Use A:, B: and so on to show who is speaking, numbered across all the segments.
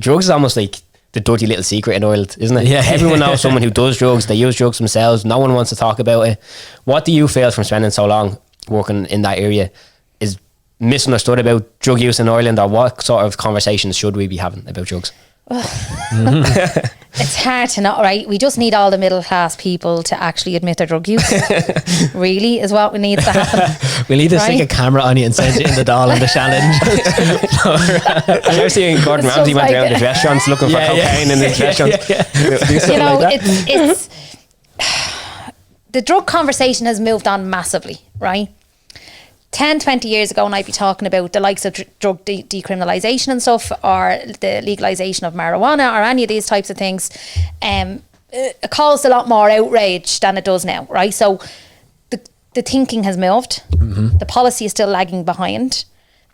A: drugs is almost like the dirty little secret in Ireland, isn't it?
B: Yeah.
A: Everyone knows someone who does drugs. They use drugs themselves. No one wants to talk about it. What do you feel from spending so long working in that area is misunderstood about drug use in Ireland, or what sort of conversations should we be having about drugs?
C: It's hard to know, right? We just need all the middle class people to actually admit their drug use. Really, is what we need to happen.
B: We need to stick a camera on you and send you in the doll in the challenge.
A: I was seeing Gordon
C: It's
A: Ramsay
C: just
A: went
C: like-
A: around these restaurants looking for cocaine in these restaurants.
C: You know, it's the drug conversation has moved on massively, right? 10, 20 years ago, and I'd be talking about the likes of drug decriminalisation and stuff, or the legalisation of marijuana, or any of these types of things. It caused a lot more outrage than it does now, right? So the thinking has moved. The policy is still lagging behind.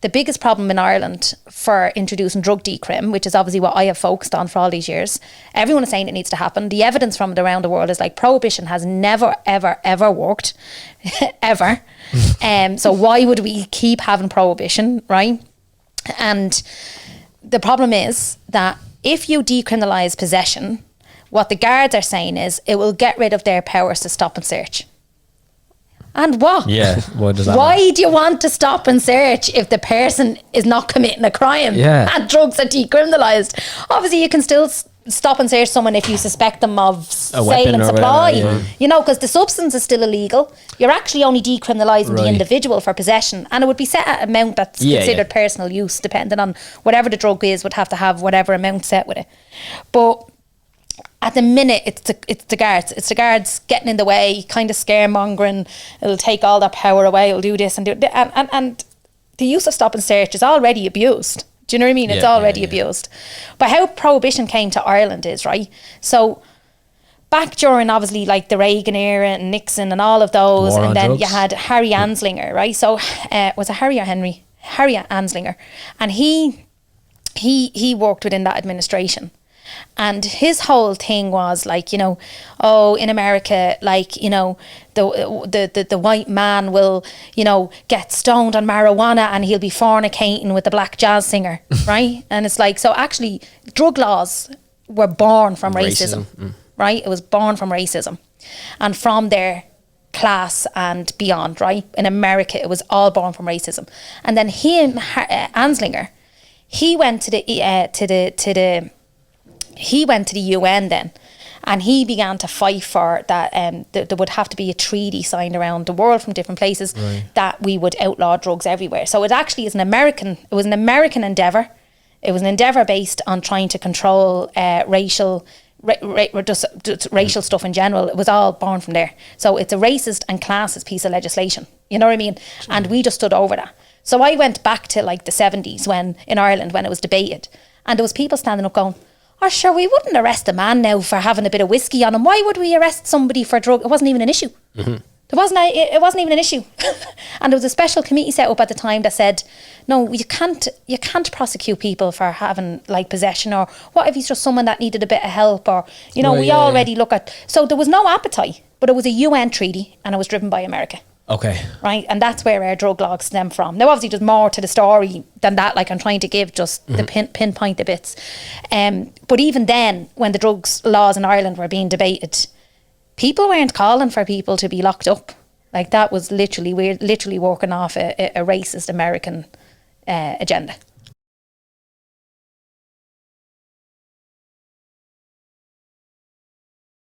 C: The biggest problem in Ireland for introducing drug decrim, which is obviously what I have focused on for all these years, everyone is saying it needs to happen. The evidence from it around the world is like prohibition has never, ever, ever worked. Ever. So why would we keep having prohibition, right? And the problem is that if you decriminalise possession, what the guards are saying is it will get rid of their powers to stop and search. And what?
B: Yeah, what does that
C: Why
B: mean?
C: do you want to stop and search if the person is not committing a crime?
B: Yeah.
C: And drugs are decriminalised. Obviously, you can still stop and search someone if you suspect them of
B: A
C: sale
B: weapon
C: and
B: or
C: supply.
B: whatever, yeah.
C: You know, because the substance is still illegal. You're actually only decriminalising the
B: Right.
C: individual for possession, and it would be set at an amount that's considered personal use, depending on whatever the drug is. Would have to have whatever amount set with it. But at the minute, it's the guards. It's the guards getting in the way, kind of scaremongering. It'll take all their power away. It'll do this and do that. And the use of stop and search is already abused. Do you know what I mean? It's already abused. But how prohibition came to Ireland is, right? So back during, obviously, like the Reagan era and Nixon and all of those,
B: War on
C: and then
B: drugs.
C: you had Harry Anslinger, right? So was it Harry or Henry? Harry Anslinger. And he worked within that administration. And his whole thing was like, you know, oh, in America, like, you know, the white man will, you know, get stoned on marijuana and he'll be fornicating with the black jazz singer, right? And it's like, so actually drug laws were born from racism. Right? It was born from racism and from their class and beyond, right? In America, it was all born from racism. And then he and Anslinger, he went to the UN then, and he began to fight for that. There would have to be a treaty signed around the world from different places that we would outlaw drugs everywhere. So it actually is an American endeavour. It was an endeavour based on trying to control racial stuff in general. It was all born from there. So it's a racist and classist piece of legislation. You know what I mean? And we just stood over that. So I went back to like the 70s in Ireland when it was debated, and there was people standing up going, "Oh, sure, we wouldn't arrest a man now for having a bit of whiskey on him. Why would we arrest somebody for drug?" It wasn't even an issue. It wasn't even an issue. And there was a special committee set up at the time that said, no, you can't prosecute people for having like possession, or what if he's just someone that needed a bit of help, or, you know, look at, so there was no appetite, but it was a UN treaty and it was driven by America.
B: Okay.
C: Right, and that's where our drug laws stem from. Now, obviously, there's more to the story than that. Like, I'm trying to give just the pinpoint the bits. But even then, when the drugs laws in Ireland were being debated, people weren't calling for people to be locked up. Like, that was literally working off a racist American agenda.